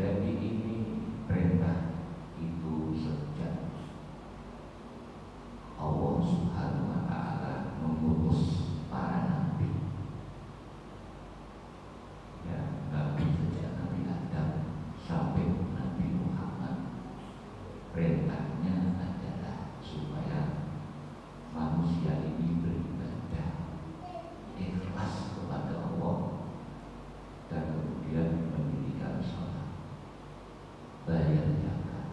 Jadi ini perintah itu sejak Allah Subhanahu wa Ta'ala mengutus para nabi. Ya, nabi sejak Nabi Adam sampai Nabi Muhammad, perintahnya adalah supaya manusia ini beribadah ikhlas kepada Allah dan kemudian mendirikan sholat, bayar zakat,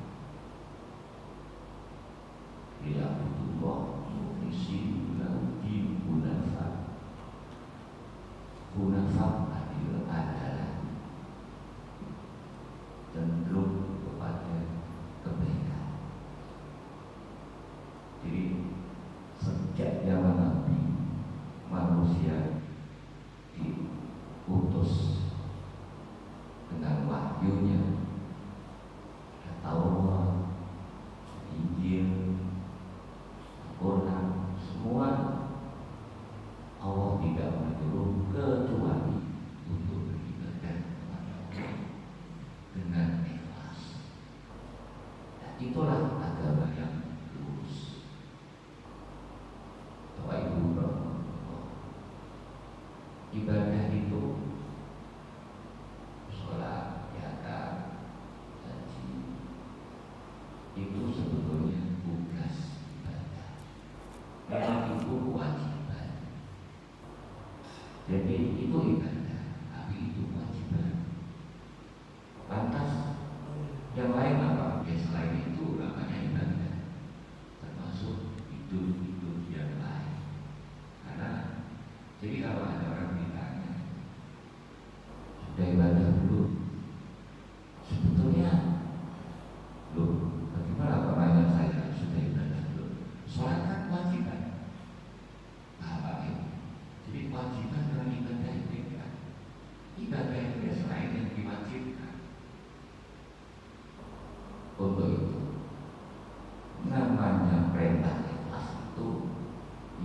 liya'budullah mukhlishina lahu-d-din hunafa adalah cenderung kepada kebaikan. Jadi sejak zaman Nabi, manusia diutus dengan wahyunya, Taurat, Injil, Quran, semua Allah tidak menyuruh kecuali untuk beribadah kepada Allah dengan ikhlas. Dan itulah agama yang lurus. Bapak Ibu, ibadah itu sholat, zakat, haji, itu sebetulnya tugas ibadah. Memang itu kewajiban. Jadi itu ibadah, tapi itu kewajiban. Lantas yang lain apa? Ya selain itu namanya ibadah, termasuk hidup yang lain. Karena jadi kalau ada orang ditanya, sudah ibadah belum? Sebetulnya belum. Bagaimana kalau nanya saya sudah ibadah belum? Sholat kan kewajiban. Apa ini? Jadi kewajiban dalam ibadah itu kan? Ibadah itu ya selain yang diwajibkan. Untuk itu namanya perintah ikhlas itu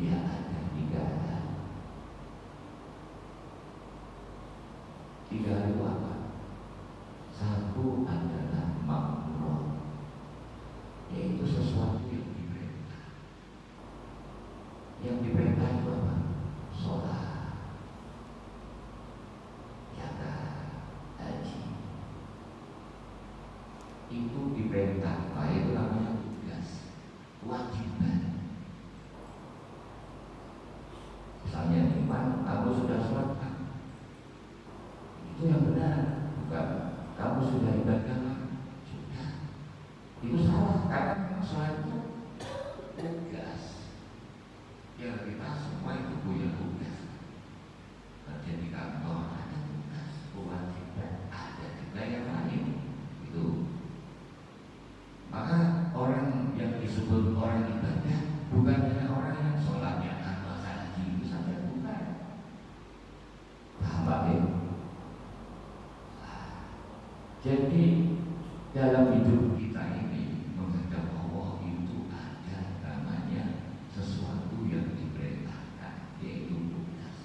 ya ada 3 hal. 3 hal itu apa? Satu adalah makmurah, yaitu sesuatu yang diperintah. Yang diperintah itu apa? Sholat, zakat, haji. Itu diperintah, itu namanya tugas, kewajiban. Misalnya iman, kamu sudah sholat kan? Itu yang benar, bukan kamu sudah ibadah kan? Sudah. Itu salah, karena memang sholat itu tugas. Ya kita semua itu punya tugas. Kerja di kantor ada tugas, kewajiban, ada juga yang lain. Itu. Maka orang yang disebut orang ibadah bukan hanya orang yang sholatnya atau haji itu saja, bukan. Paham Pak? Jadi dalam hidup kita ini menghadap Allah itu ada namanya sesuatu yang diperintahkan, yaitu tugas.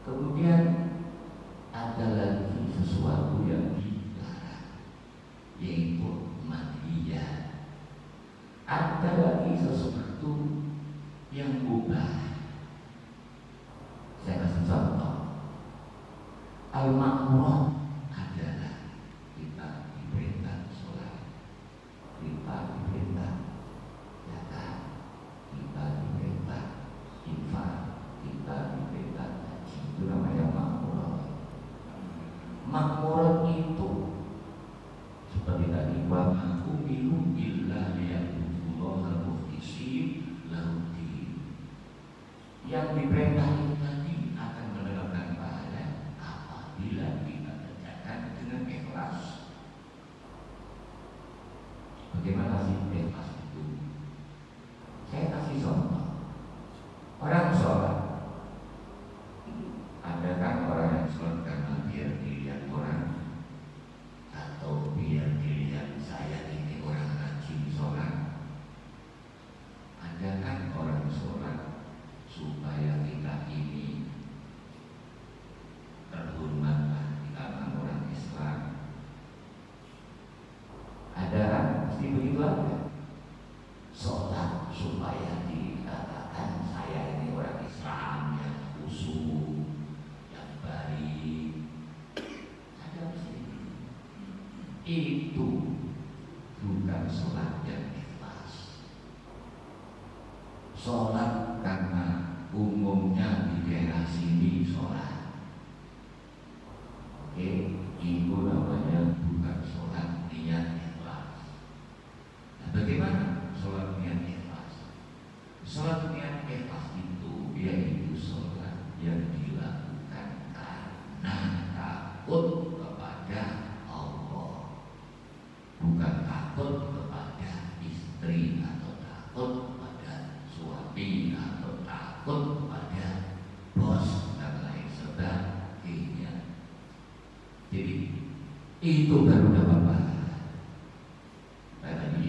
Kemudian ada lagi sesuatu yang dilarang, yaitu manhiyah. Ada lagi sesuatu yang mubah. Saya kasih contoh. Al-ma'murah adalah kita diperintah sholat, kita diperintah zakat, kita diperintah infak, kita diperintah haji. Itu namanya makmurah. Makmurah itu seperti tadi, wa ma umiru illa liya'budullaha mukhlishina lahu-d-din. Yang diperintah itu tadi akan mendapatkan pahala apabila kita kerjakan dengan ikhlas. Bagaimana sih ikhlas itu? Saya kasih contoh. Orang sholat, ada kan orang yang sholat karena biar dilihat orang, atau biar dilihat saya ini orang rajin sholat. Ada kan orang sholat supaya kita ini terhormat di kalangan orang Islam, itu bukan sholat yang ikhlas. Sholat karena umumnya di daerah sini sholat, oke, itu namanya bukan sholat niat ikhlas. Nah, bagaimana sholat niat ikhlas? Sholat niat ikhlas itu yaitu sholat yang dilakukan karena takut kepada Allah, bukan takut kepada istri atau takut kepada suami atau takut kepada bos dan lain sebagainya. Jadi itu baru dapat pahala. Tadi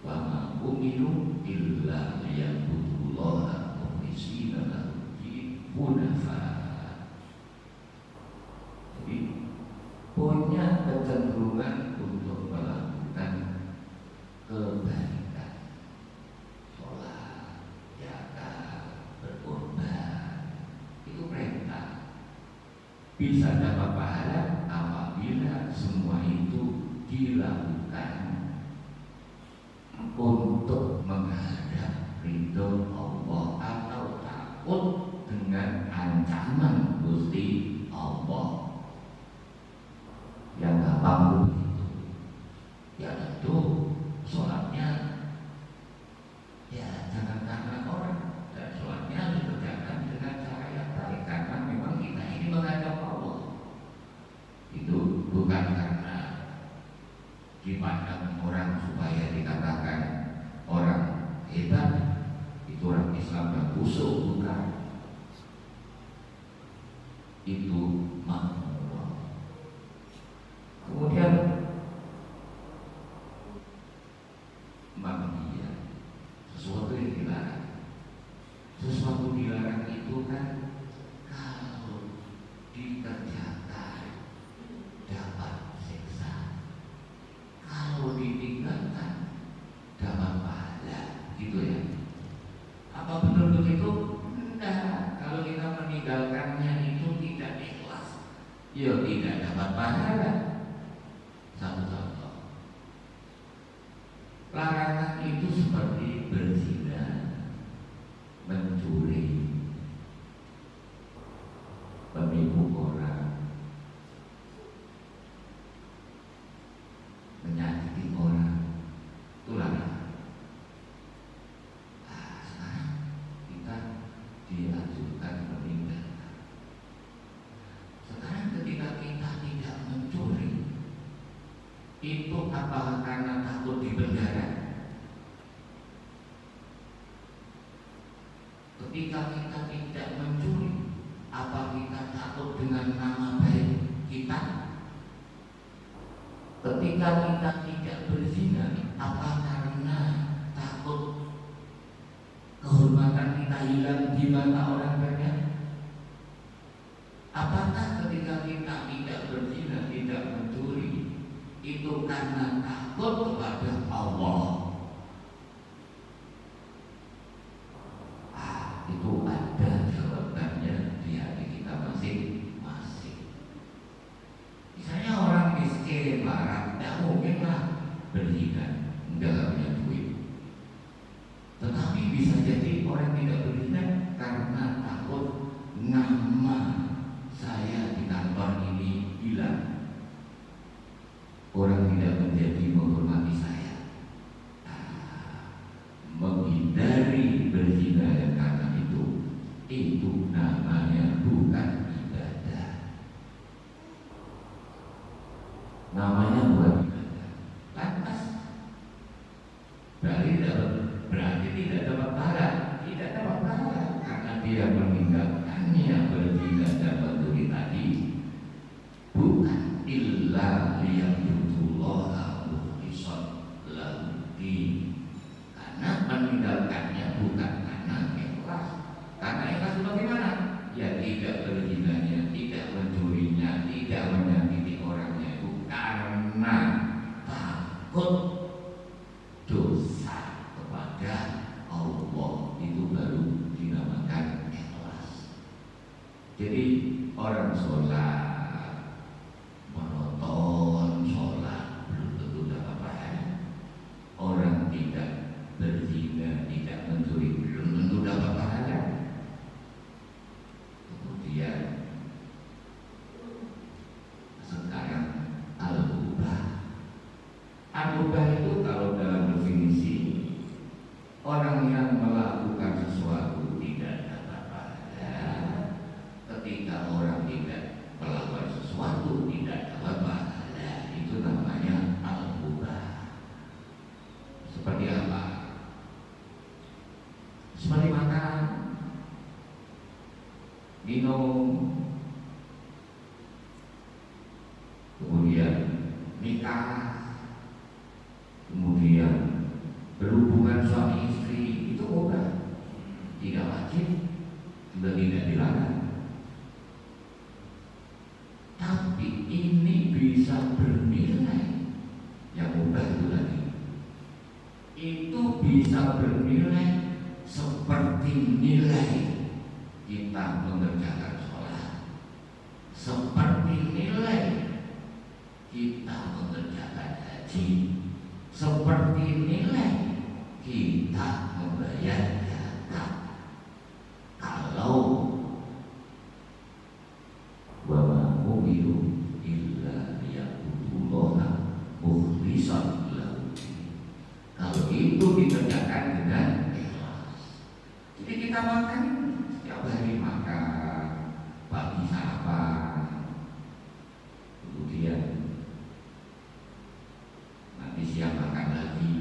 wa ma umiru illa liya'budullaha mukhlishina lahu-d-din hunafa. Jadi punya kecenderungan untuk melakukan kebaikan, sholat, zakat, berkorban, itu perintah. Bisa dapat pahala apabila semua itu dilakukan untuk menghadap ridho Allah atau takut dengan ancaman Gusti Allah. Yang gampang begitu, ya tentu sholatnya ya jangan karena orang, dan sholatnya dikerjakan dengan cara yang baik karena memang kita ini menghadap Allah. Itu bukan karena dipandang orang supaya dikatakan orang hebat, itu orang Islam yang kusuk, bukan. Itu makna. Kemudian manusia, sesuatu yang dilarang. Sesuatu dilarang itu kan kalau dikerjakan dapat siksa, kalau ditinggalkan dapat pahala, gitu ya. Apa benar begitu? Enggak. Kalau kita meninggalkannya itu tidak ikhlas, ya tidak dapat pahala. Satu contoh, larangan itu seperti berzina, mencuri, menipu orang, menyakiti orang, itu larangan. Nah, sekarang kita dianjurkan meninggalkan. Sekarang ketika kita tidak mencuri, itu apakah karena takut di penjara? Ketika kita tidak mencuri, apa kita takut dengan nama baik kita? Ketika kita tidak berzina, apa karena takut kehormatan kita hilang di mata orang banyak? Apakah ketika kita tidak berzina, tidak mencuri, itu karena takut kepada Allah? Itu ada jawabannya di hati kita masing-masing. Misalnya orang miskin, marah, tidak mungkinlah berzina, enggak punya duit. Tetapi bisa jadi orang tidak berzina karena takut nama saya di kantor ini hilang, orang tidak menjadi menghormati saya. Menghindari berzina dan karena itu namanya bukan ibadah. Namanya bukan ibadah. Lantas berarti tidak dapat pahala. Tidak dapat pahala karena dia meninggalkannya berzina dan mencuri tadi. Bukan illa liya'budullaha mukhlishina lahu-d-din. Karena meninggalkannya bukan karena ikhlas. Karena ikhlas bagaimana? Ya tidak berzinanya, tidak mencurinya, tidak menyakiti orangnya, itu karena takut dosa kepada Allah. Itu baru dinamakan ikhlas. Jadi orang sholat, monoton sholat, nikah, kemudian berhubungan suami istri itu mubah, tidak wajib, juga tidak dilarang. Tapi ini bisa bernilai, yang mubah itu tadi, itu bisa bernilai seperti nilai kita mengerjakan sholat, seperti nilai kita mengerjakan haji, seperti nilai kita membayar zakat. Kalau wa ma umiru illa liya'budullaha mukhlishan lahu, kalau itu dikerjakan dengan ikhlas. Jadi kita makan setiap hari, makan pagi sarapan, kemudian nanti siang makan lagi,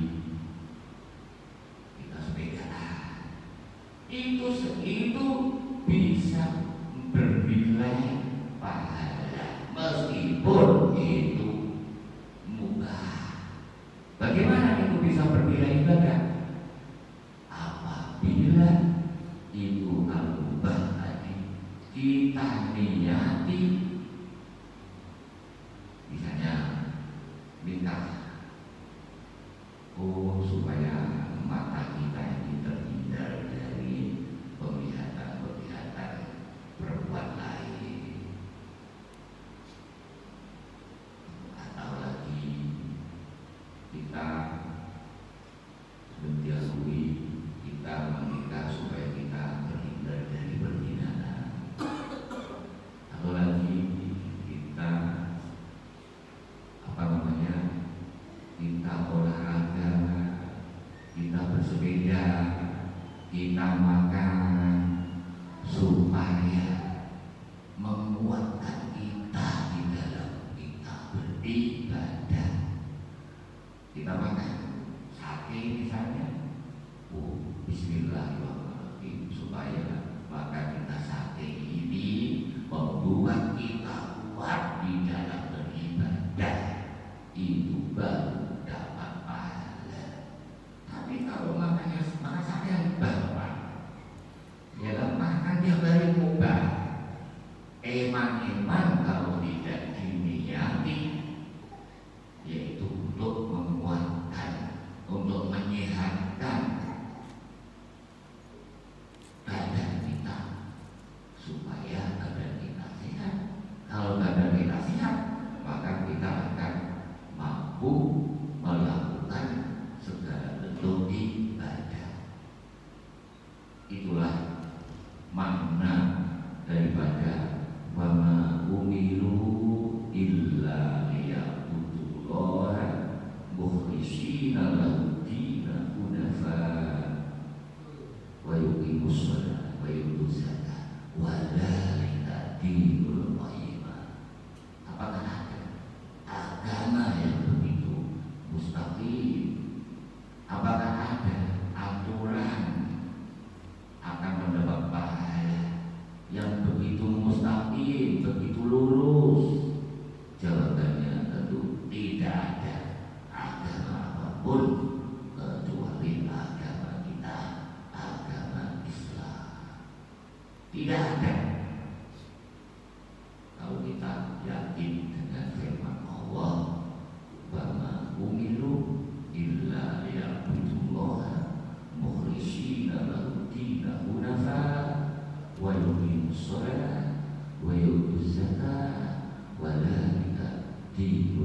kita sepedaan, itu bisa bernilai pahala meskipun itu mubah. Bagaimana itu bisa bernilai ibadah? Apabila itu al-mubah tadi kita niyati, misalnya nikah, supaya mata kita ini terhindar dari penglihatan-penglihatan perempuan lain, atau lagi kita mendahului kita menikah supaya kita terhindar dari perzinahan, atau lagi kita kita olahraga, kita bersepeda, kita makan supaya menguatkan kita di dalam kita beribadah. Kita makan sate misalnya, bismillahirrahmanirrahim, supaya makan kita sate ini membuat kita kuat di dalam beribadah, itu baru dapat pahala. Tapi kalau makan sate yang bapak, ya makan tiap hari mubah, eman-eman kalau tidak diniyati, yaitu untuk menguatkan, untuk menyehatkan badan kita supaya badan kita sehat. Kalau badan kita sehat, maka kita akan mampu melakukan segala bentuk ibadah. Itulah makna daripada wa ma umiru illa liya'budullaha mukhlishina lahu dina hunafa wa yuqimus shalah wa yutuz zakah wa dzalika dinul qayyimah. Apakah ada agama yang begitu mustaqim? Apakah ada aturan akan mendapat pahala yang begitu mustaqim, begitu lurus? Jawabannya tentu tidak ada agama apapun kecuali agama kita, agama Islam. Tidak ada. Kalau kita yakin dengan firman Allah, wa ma umiru illa liya'budullaha mukhlishina lahu dina hunafa wa yuqimus shalah wa yutuz zakah wa dzalika dinul